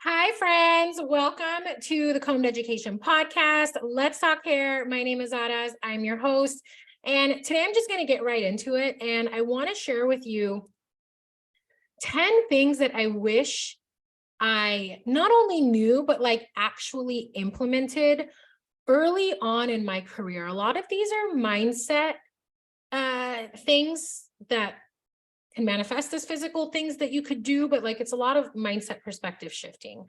Hi, friends. Welcome to the Combed Education Podcast. Let's talk hair. My name is Adas. I'm your host. And today I'm just going to get right into it. And I want to share with you 10 things that I wish I not only knew, but like actually implemented early on in my career. A lot of these are mindset things that can manifest as physical things that you could do, but like it's a lot of mindset perspective shifting.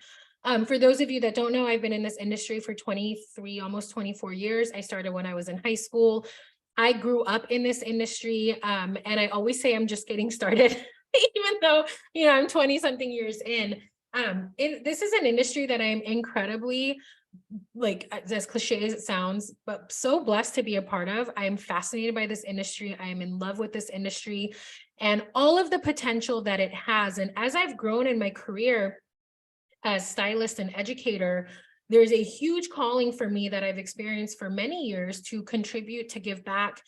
For those of you that don't know, I've been in this industry for 23, almost 24 years. I started when I was in high school. I grew up in this industry, and I always say I'm just getting started, even though, I'm 20 something years in. This is an industry that I'm incredibly, like, as cliche as it sounds, but so blessed to be a part of. I'm fascinated by this industry. I am in love with this industry and all of the potential that it has. And as I've grown in my career as stylist and educator, there's a huge calling for me that I've experienced for many years to contribute, to give back,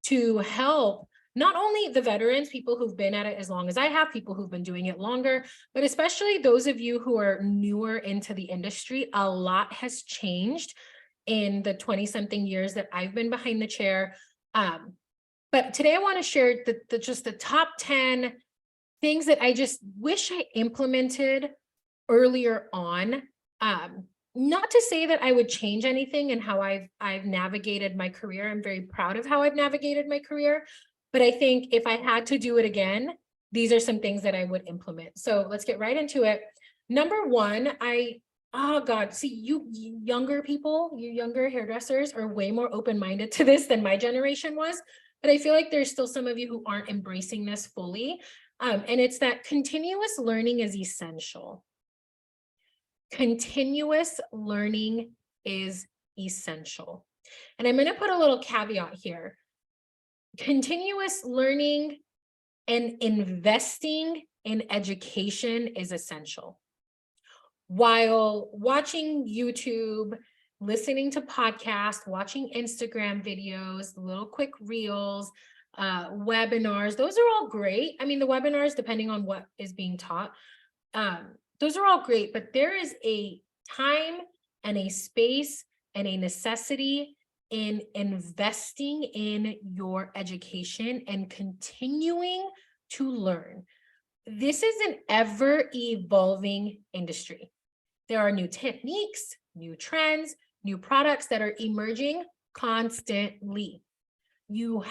to help not only the veterans, people who've been at it as long as I have, people who've been doing it longer, but especially those of you who are newer into the industry. A lot has changed in the 20 something years that I've been behind the chair. But today I want to share just the top 10 things that I just wish I implemented earlier on. Not to say that I would change anything in how I've navigated my career. I'm very proud of how I've navigated my career, but I think if I had to do it again, these are some things that I would implement. So let's get right into it. Number one, oh God, see, you younger people, you younger hairdressers are way more open-minded to this than my generation was, but I feel like there's still some of you who aren't embracing this fully. And it's that continuous learning is essential. Continuous learning is essential. And I'm going to put a little caveat here. Continuous learning and investing in education is essential. While watching YouTube, listening to podcasts, watching Instagram videos, little quick reels, webinars, those are all great. I mean, the webinars, depending on what is being taught, those are all great, but there is a time and a space and a necessity in investing in your education and continuing to learn. This is an ever-evolving industry. There are new techniques, new trends, new products that are emerging constantly. You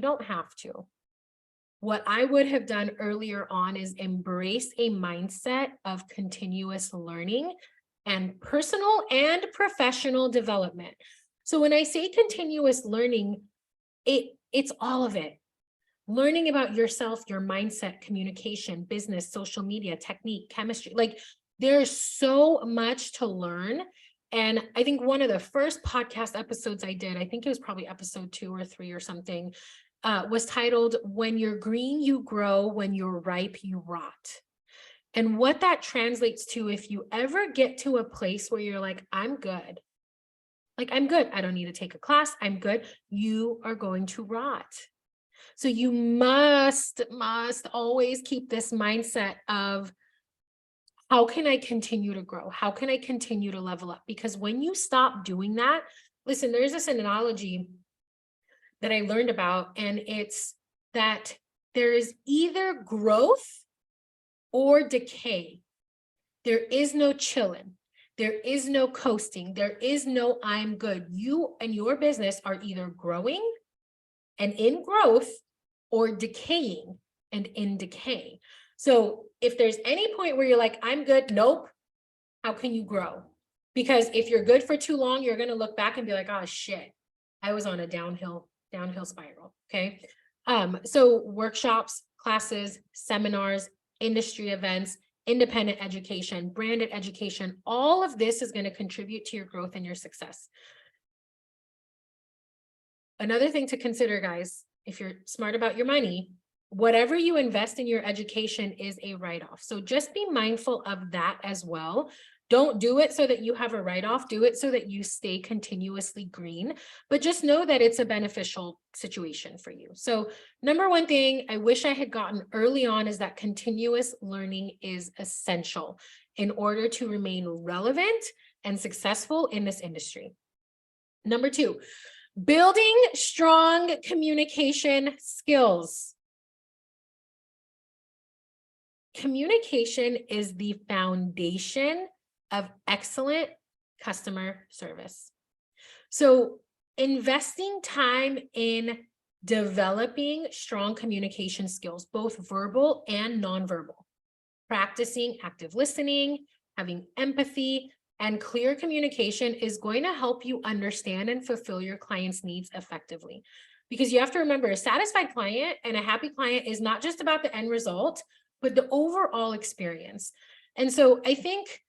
don't have to. What I would have done earlier on is embrace a mindset of continuous learning and personal and professional development. So when I say continuous learning, it's all of it. Learning about yourself, your mindset, communication, business, social media, technique, chemistry, like there's so much to learn. And I think one of the first podcast episodes I did, I think it was probably episode 2 or 3 or something, was titled, When You're Green, You Grow, When You're Ripe, You Rot. And what that translates to, if you ever get to a place where you're like, I'm good. Like, I'm good. I don't need to take a class. I'm good. You are going to rot. So you must always keep this mindset of, how can I continue to grow? How can I continue to level up? Because when you stop doing that, listen, there's this analogy that I learned about, and it's that there is either growth or decay. There is no chilling. There is no coasting. There is no I'm good. You and your business are either growing and in growth or decaying and in decay. So if there's any point where you're like, I'm good, nope, how can you grow? Because if you're good for too long, you're going to look back and be like, oh shit, I was on a downhill spiral. Okay. So workshops, classes, seminars, industry events, independent education, branded education, all of this is going to contribute to your growth and your success. Another thing to consider, guys, if you're smart about your money, whatever you invest in your education is a write-off. So just be mindful of that as well. Don't do it so that you have a write-off, do it so that you stay continuously green, but just know that it's a beneficial situation for you. So number one thing I wish I had gotten early on is that continuous learning is essential in order to remain relevant and successful in this industry. Number two, building strong communication skills. Communication is the foundation of excellent customer service. So investing time in developing strong communication skills, both verbal and nonverbal, practicing active listening, having empathy, and clear communication is going to help you understand and fulfill your client's needs effectively. Because you have to remember, a satisfied client and a happy client is not just about the end result, but the overall experience. And so I think,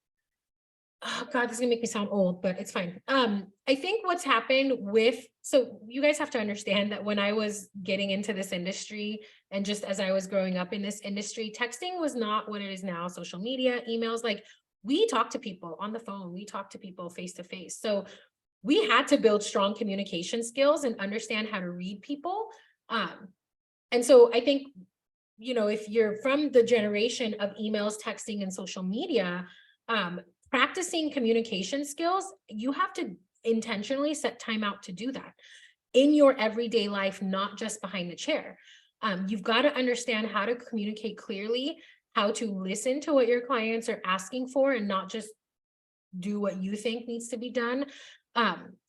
oh God, this is gonna make me sound old, but it's fine. I think what's happened with, so you guys have to understand that when I was getting into this industry and just as I was growing up in this industry, texting was not what it is now. Social media, emails, like we talk to people on the phone, we talk to people face to face. So we had to build strong communication skills and understand how to read people. And so I think, you know, if you're from the generation of emails, texting, and social media, practicing communication skills, you have to intentionally set time out to do that in your everyday life, not just behind the chair. You've got to understand how to communicate clearly, how to listen to what your clients are asking for and not just do what you think needs to be done.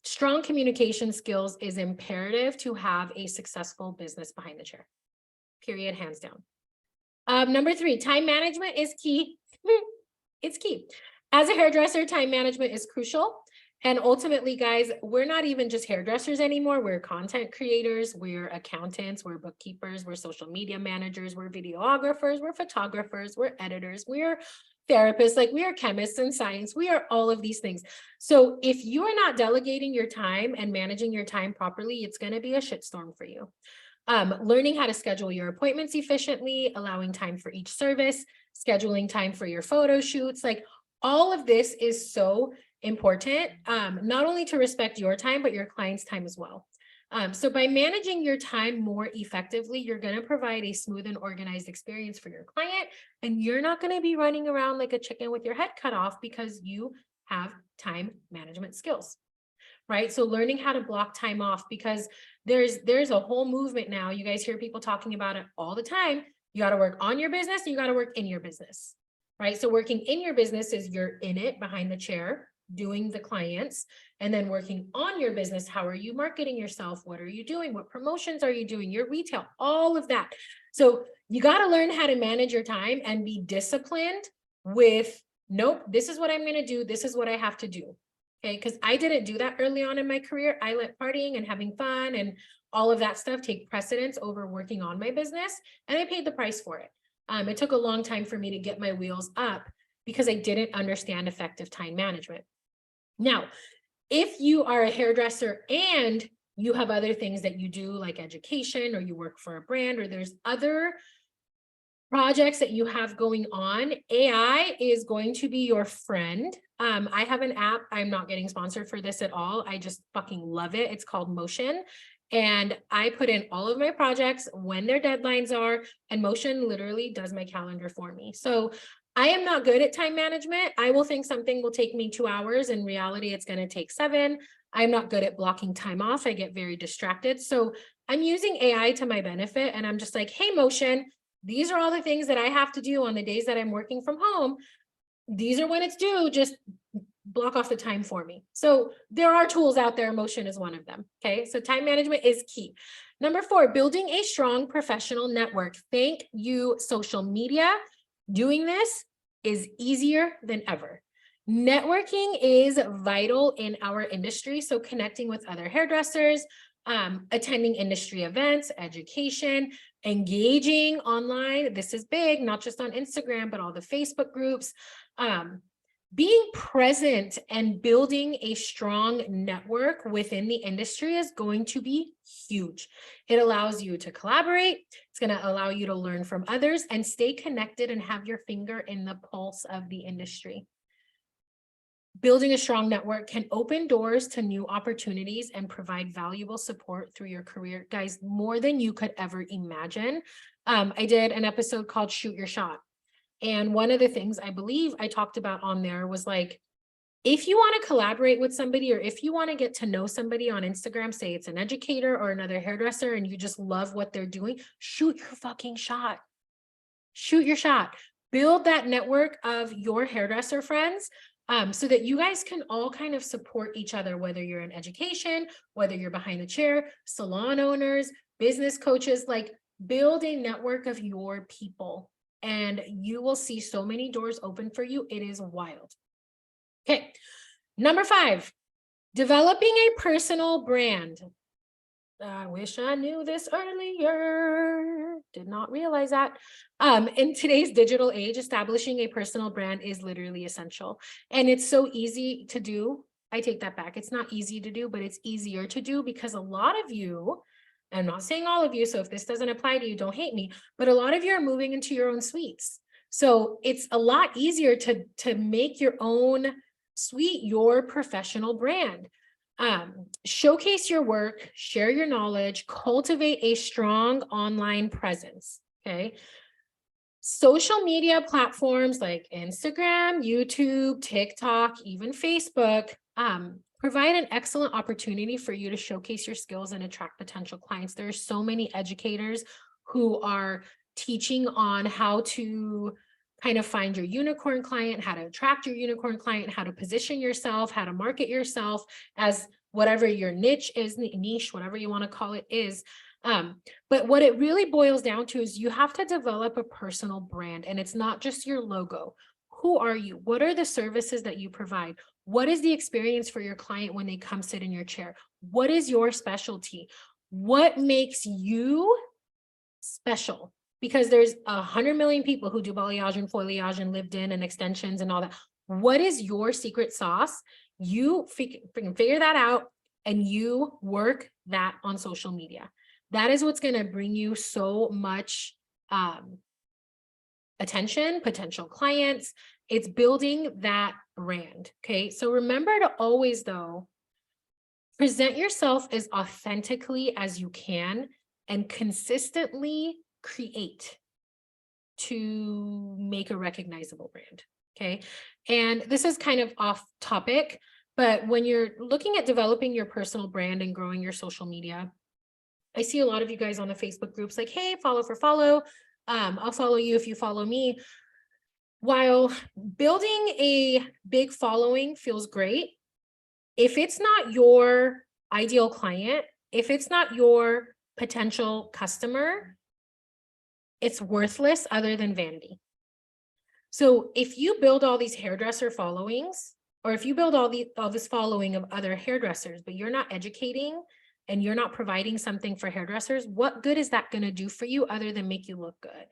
Strong communication skills is imperative to have a successful business behind the chair. Period, hands down. Number three, time management is key. It's key. As a hairdresser, time management is crucial. And ultimately, guys, we're not even just hairdressers anymore. We're content creators, we're accountants, we're bookkeepers, we're social media managers, we're videographers, we're photographers, we're editors, we're therapists, like we are chemists in science, we are all of these things. So if you are not delegating your time and managing your time properly, it's going to be a shitstorm for you. Learning how to schedule your appointments efficiently, allowing time for each service, scheduling time for your photo shoots, like all of this is so important, not only to respect your time, but your client's time as well. So by managing your time more effectively, you're going to provide a smooth and organized experience for your client, and you're not going to be running around like a chicken with your head cut off because you have time management skills. Right? So learning how to block time off, because there's a whole movement now. You guys hear people talking about it all the time. You got to work on your business and you got to work in your business, right? So working in your business is you're in it behind the chair, doing the clients, and then working on your business. How are you marketing yourself? What are you doing? What promotions are you doing? Your retail, all of that. So you got to learn how to manage your time and be disciplined with, nope, this is what I'm going to do. This is what I have to do. Okay, because I didn't do that early on in my career. I let partying and having fun and all of that stuff take precedence over working on my business, and I paid the price for it. It took a long time for me to get my wheels up because I didn't understand effective time management. Now, if you are a hairdresser and you have other things that you do like education, or you work for a brand, or there's other projects that you have going on, AI is going to be your friend. I have an app. I'm not getting sponsored for this at all. I just fucking love it. It's called Motion. And I put in all of my projects when their deadlines are, and Motion literally does my calendar for me. So I am not good at time management. I will think something will take me 2 hours. In reality, it's going to take 7. I'm not good at blocking time off. I get very distracted. So I'm using AI to my benefit. And I'm just like, hey, Motion, these are all the things that I have to do on the days that I'm working from home. These are when it's due. Just block off the time for me. So there are tools out there. Motion is one of them. Okay. So time management is key. Number 4, building a strong professional network. Thank you, social media. Doing this is easier than ever. Networking is vital in our industry. So connecting with other hairdressers, attending industry events, education, engaging online. This is big, not just on Instagram, but all the Facebook groups. Being present and building a strong network within the industry is going to be huge. It allows you to collaborate. It's going to allow you to learn from others and stay connected and have your finger in the pulse of the industry. Building a strong network can open doors to new opportunities and provide valuable support through your career, guys, more than you could ever imagine. I did an episode called Shoot Your Shot. And one of the things I believe I talked about on there was like, if you want to collaborate with somebody, or if you want to get to know somebody on Instagram, say it's an educator or another hairdresser, and you just love what they're doing, shoot your fucking shot. Shoot your shot. Build that network of your hairdresser friends, so that you guys can all kind of support each other, whether you're in education, whether you're behind the chair, salon owners, business coaches, like build a network of your people and you will see so many doors open for you. It is wild. Okay. Number 5, developing a personal brand. I wish I knew this earlier. Did not realize that. In today's digital age, establishing a personal brand is literally essential. And it's so easy to do. I take that back. It's not easy to do, but it's easier to do because a lot of you, I'm not saying all of you, so if this doesn't apply to you, don't hate me, but a lot of you are moving into your own suites. So it's a lot easier to make your own suite, your professional brand. Showcase your work, share your knowledge, cultivate a strong online presence. Okay. Social media platforms like Instagram, YouTube, TikTok, even Facebook, provide an excellent opportunity for you to showcase your skills and attract potential clients. There are so many educators who are teaching on how to kind of find your unicorn client, how to attract your unicorn client, how to position yourself, how to market yourself as whatever your niche is, whatever you want to call it is. But what it really boils down to is you have to develop a personal brand, and it's not just your logo. Who are you? What are the services that you provide? What is the experience for your client when they come sit in your chair? What is your specialty? What makes you special? Because there's 100 million people who do balayage and foliage and lived in and extensions and all that. What is your secret sauce? You freaking figure that out and you work that on social media. That is what's going to bring you so much attention, potential clients. It's building that brand. Okay. So remember to always, though, present yourself as authentically as you can and consistently create to make a recognizable brand. Okay. And this is kind of off topic, but when you're looking at developing your personal brand and growing your social media, I see a lot of you guys on the Facebook groups like, hey, follow for follow. I'll follow you if you follow me. While building a big following feels great, if it's not your ideal client, if it's not your potential customer, it's worthless other than vanity. So if you build all these hairdresser followings, or if you build all this following of other hairdressers, but you're not educating and you're not providing something for hairdressers, what good is that going to do for you other than make you look good?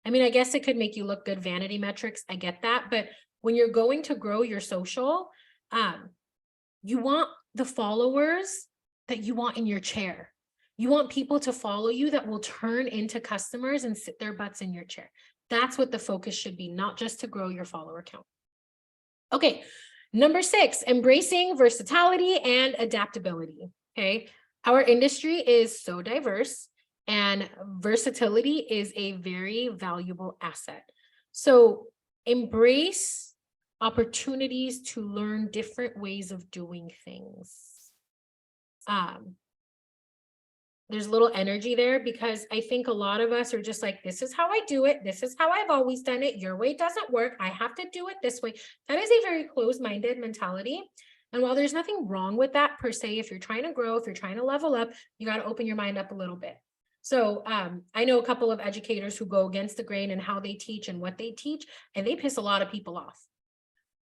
I mean, I guess it could make you look good, vanity metrics. I get that. But when you're going to grow your social, you want the followers that you want in your chair. You want people to follow you that will turn into customers and sit their butts in your chair. That's what the focus should be, not just to grow your follower count. Okay, number 6, embracing versatility and adaptability. Okay, our industry is so diverse and versatility is a very valuable asset. So embrace opportunities to learn different ways of doing things. There's a little energy there because I think a lot of us are just like, this is how I do it. This is how I've always done it. Your way doesn't work. I have to do it this way. That is a very closed-minded mentality. And while there's nothing wrong with that per se, if you're trying to grow, if you're trying to level up, you got to open your mind up a little bit. So I know a couple of educators who go against the grain in how they teach and what they teach, and they piss a lot of people off.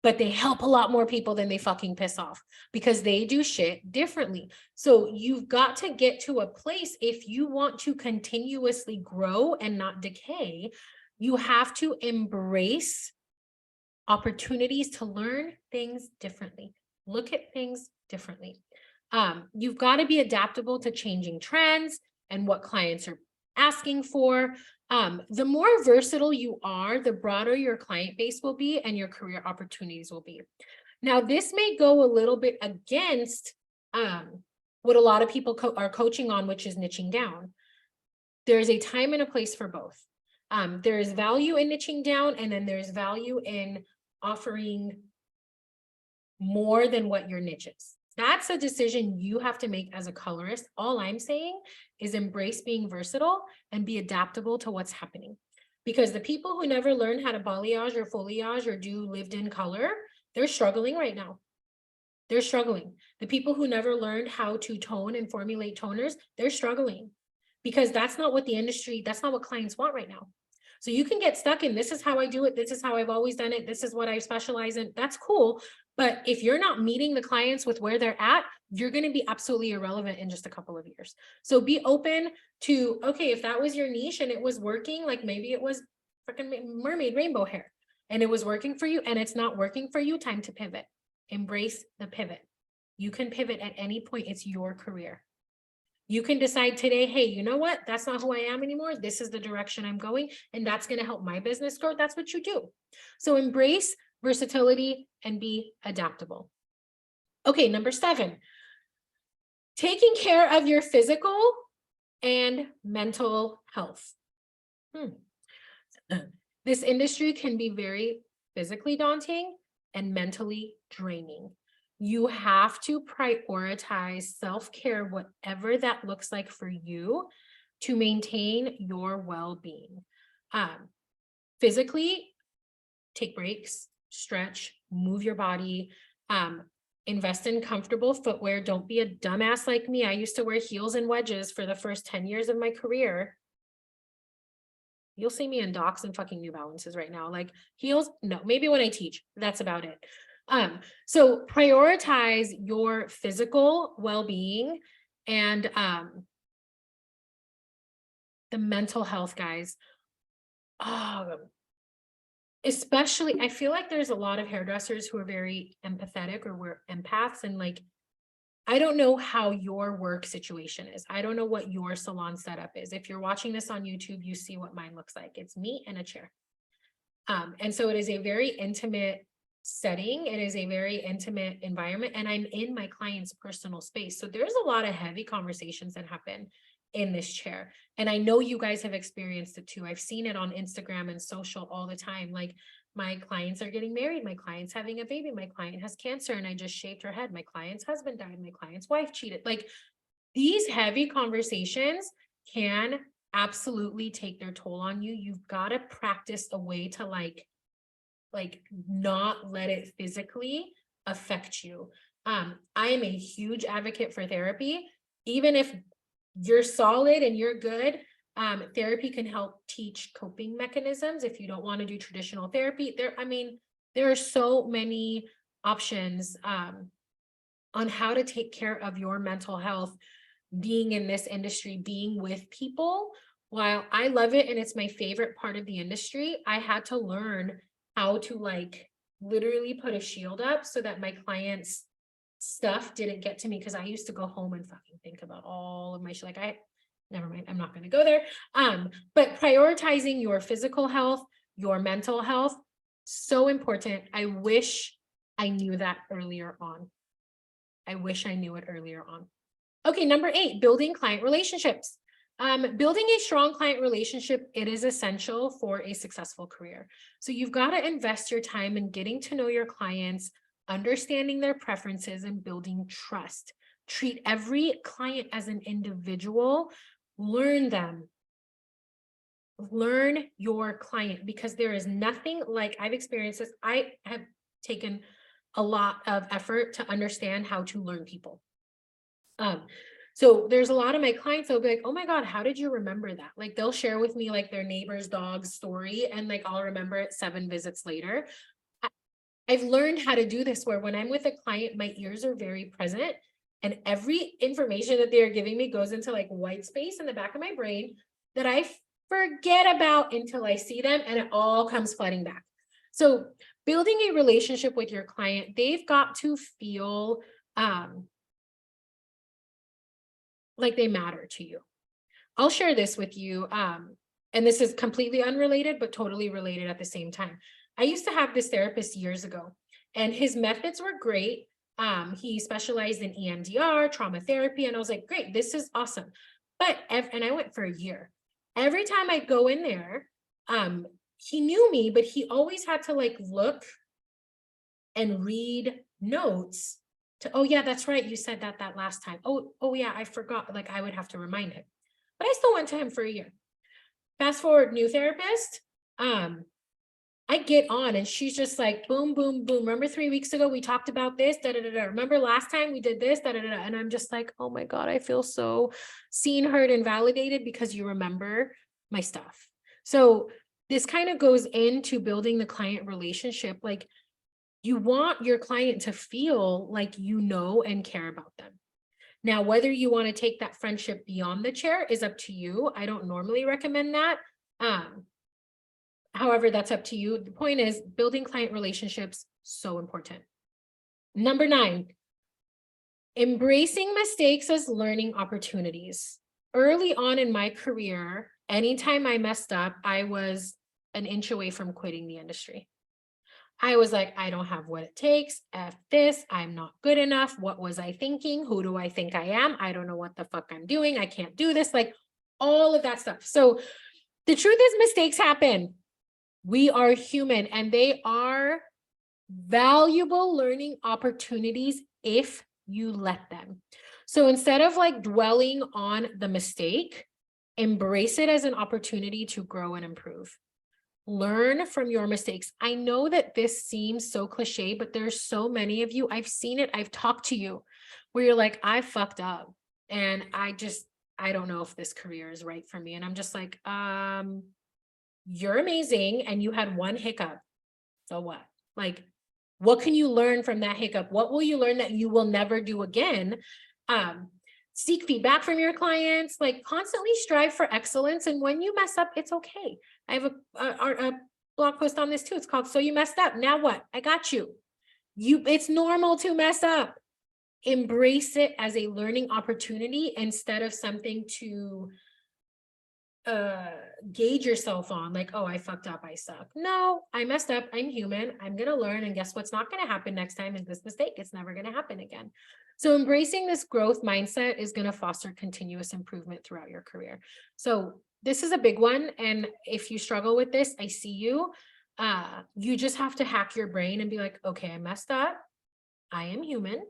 But they help a lot more people than they fucking piss off because they do shit differently. So you've got to get to a place, if you want to continuously grow and not decay, you have to embrace opportunities to learn things differently, look at things differently. You've got to be adaptable to changing trends and what clients are asking for. The more versatile you are, the broader your client base will be and your career opportunities will be. Now, this may go a little bit against what a lot of people are coaching on, which is niching down. There's a time and a place for both. There is value in niching down, and then there's value in offering more than what your niche is. That's a decision you have to make as a colorist. All I'm saying is embrace being versatile and be adaptable to what's happening. Because the people who never learned how to balayage or foliage or do lived in color, they're struggling right now. They're struggling. The people who never learned how to tone and formulate toners, they're struggling because that's not what the industry, that's not what clients want right now. So you can get stuck in, this is how I do it. This is how I've always done it. This is what I specialize in. That's cool. But if you're not meeting the clients with where they're at, you're going to be absolutely irrelevant in just a couple of years. So be open to, okay, if that was your niche and it was working, like maybe it was freaking mermaid rainbow hair and it was working for you and it's not working for you, time to pivot. Embrace the pivot. You can pivot at any point. It's your career. You can decide today, hey, you know what? That's not who I am anymore. This is the direction I'm going, and that's going to help my business grow. That's what you do. So embrace versatility and be adaptable. Okay, number 7, taking care of your physical and mental health. This industry can be very physically daunting and mentally draining. You have to prioritize self-care, whatever that looks like for you, to maintain your well-being. Physically, take breaks, stretch, move your body, invest in comfortable footwear. Don't be a dumbass like me. I used to wear heels and wedges for the first 10 years of my career. You'll see me in Docs and fucking New Balances right now. Like heels, no, maybe when I teach, that's about it. So prioritize your physical well-being and the mental health, guys. Especially, I feel like there's a lot of hairdressers who are very empathetic or we're empaths, and like, I don't know how your work situation is. I don't know what your salon setup is. If you're watching this on YouTube, you see what mine looks like. It's me and a chair. And so it is a very intimate setting. It is a very intimate environment, and I'm in my client's personal space. So there's a lot of heavy conversations that happen in this chair. And I know you guys have experienced it too. I've seen it on Instagram and social all the time. Like my clients are getting married. My client's having a baby. My client has cancer and I just shaved her head. My client's husband died. My client's wife cheated. Like these heavy conversations can absolutely take their toll on you. You've got to practice a way to like not let it physically affect you. I am a huge advocate for therapy. Even if you're solid and you're good, therapy can help teach coping mechanisms. If you don't want to do traditional therapy, there are so many options on how to take care of your mental health, being in this industry, being with people. While I love it and it's my favorite part of the industry, I had to learn how to like literally put a shield up so that my clients' stuff didn't get to me, because I used to go home and fucking think about all of my shit. Like never mind, I'm not going to go there. But prioritizing your physical health, your mental health, so important. I wish I knew that earlier on. I wish I knew it earlier on. Okay, number 8, building client relationships. Building a strong client relationship, it is essential for a successful career. So you've got to invest your time in getting to know your clients, understanding their preferences, and building trust. Treat every client as an individual. Learn them. Learn your client, because there is nothing like, I've experienced this. I have taken a lot of effort to understand how to learn people. So there's a lot of my clients that'll be like, oh my God, how did you remember that? Like they'll share with me like their neighbor's dog's story, and like I'll remember it 7 visits later. I've learned how to do this where when I'm with a client, my ears are very present and every information that they're giving me goes into like white space in the back of my brain that I forget about until I see them, and it all comes flooding back. So building a relationship with your client, they've got to feel like they matter to you. I'll share this with you. And this is completely unrelated, but totally related at the same time. I used to have this therapist years ago, and his methods were great. He specialized in EMDR, trauma therapy, and I was like, great, this is awesome. But, and I went for a year. Every time I'd go in there, he knew me, but he always had to like look and read notes to, oh yeah, that's right, you said that last time. Oh yeah, I forgot. Like I would have to remind him. But I still went to him for a year. Fast forward, new therapist. I get on and she's just like, boom, boom, boom. Remember 3 weeks ago, we talked about this, da, da, da, da. Remember last time we did this, da, da, da, da. And I'm just like, oh my God, I feel so seen, heard, and validated because you remember my stuff. So this kind of goes into building the client relationship. Like you want your client to feel like you know and care about them. Now, whether you want to take that friendship beyond the chair is up to you. I don't normally recommend that. However, that's up to you. The point is building client relationships, so important. Number 9, embracing mistakes as learning opportunities. Early on in my career, anytime I messed up, I was an inch away from quitting the industry. I was like, I don't have what it takes. F this, I'm not good enough. What was I thinking? Who do I think I am? I don't know what the fuck I'm doing. I can't do this. Like all of that stuff. So the truth is mistakes happen. We are human and they are valuable learning opportunities if you let them. So instead of like dwelling on the mistake, embrace it as an opportunity to grow and improve. Learn from your mistakes. I know that this seems so cliche, but there's so many of you, I've seen it, I've talked to you, where you're like, I fucked up and I don't know if this career is right for me. And I'm just like, you're amazing and you had one hiccup. So what? Like, what can you learn from that hiccup? What will you learn that you will never do again? Seek feedback from your clients, like constantly strive for excellence. And when you mess up, it's okay. I have a blog post on this too. It's called So You Messed Up. Now what? I got you. It's normal to mess up. Embrace it as a learning opportunity instead of something to gauge yourself on, like, oh, I fucked up, I suck. No, I messed up, I'm human, I'm gonna learn, and guess what's not gonna happen next time is this mistake. It's never gonna happen again. So embracing this growth mindset is gonna foster continuous improvement throughout your career. So this is a big one, and if you struggle with this, I see you. You just have to hack your brain and be like, okay, I messed up, I am human.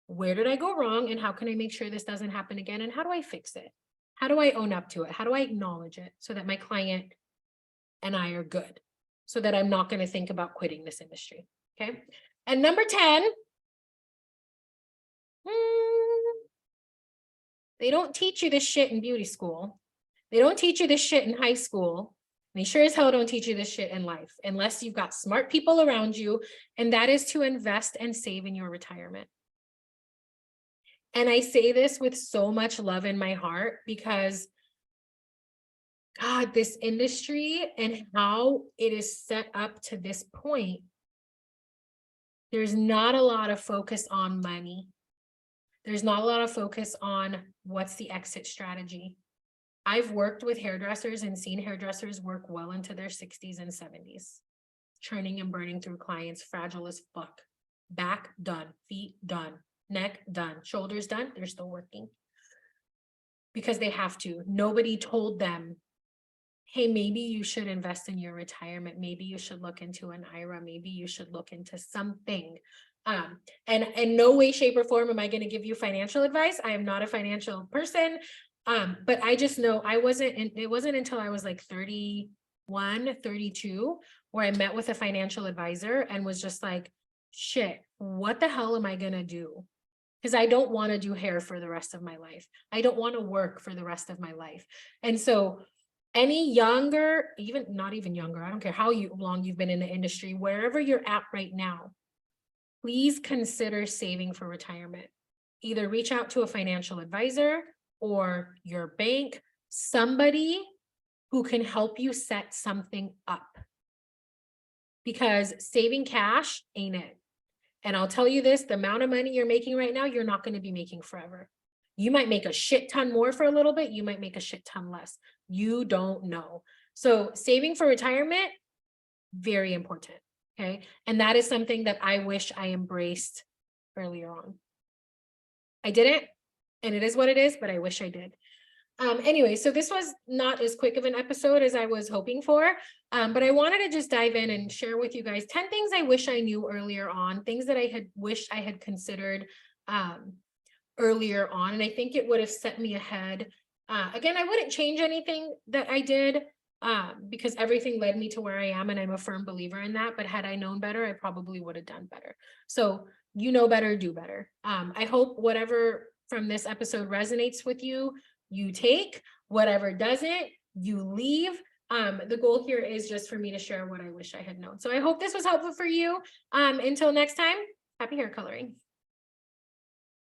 Where did I go wrong, and how can I make sure this doesn't happen again, and how do I fix it? How do I own up to it? How do I acknowledge it so that my client and I are good, so that I'm not going to think about quitting this industry? Okay. And number 10, they don't teach you this shit in beauty school. They don't teach you this shit in high school. They sure as hell don't teach you this shit in life unless you've got smart people around you. And that is to invest and save in your retirement. And I say this with so much love in my heart because, God, this industry and how it is set up to this point, there's not a lot of focus on money. There's not a lot of focus on what's the exit strategy. I've worked with hairdressers and seen hairdressers work well into their 60s and 70s, churning and burning through clients, fragile as fuck. Back done, feet done, neck done, shoulders done. They're still working because they have to. Nobody told them, hey, maybe you should invest in your retirement. Maybe you should look into an IRA. Maybe you should look into something. And in no way, shape, or form am I going to give you financial advice. I am not a financial person. But I just know it wasn't until I was like 31, 32, where I met with a financial advisor and was just like, shit, what the hell am I going to do? Because I don't want to do hair for the rest of my life. I don't want to work for the rest of my life. And so any younger, even not even younger, I don't care how long you've been in the industry, wherever you're at right now, please consider saving for retirement. Either reach out to a financial advisor or your bank, somebody who can help you set something up. Because saving cash ain't it. And I'll tell you this, the amount of money you're making right now, you're not going to be making forever. You might make a shit ton more for a little bit. You might make a shit ton less. You don't know. So saving for retirement, very important. Okay. And that is something that I wish I embraced earlier on. I didn't, and it is what it is, but I wish I did. Anyway, so this was not as quick of an episode as I was hoping for, but I wanted to just dive in and share with you guys 10 things I wish I knew earlier on, things that I had wished I had considered earlier on, and I think it would have set me ahead. Again, I wouldn't change anything that I did because everything led me to where I am, and I'm a firm believer in that, but had I known better, I probably would have done better. So you know better, do better. I hope whatever from this episode resonates with you, you take. Whatever doesn't, you leave. The goal here is just for me to share what I wish I had known. So I hope this was helpful for you. Until next time, happy hair coloring.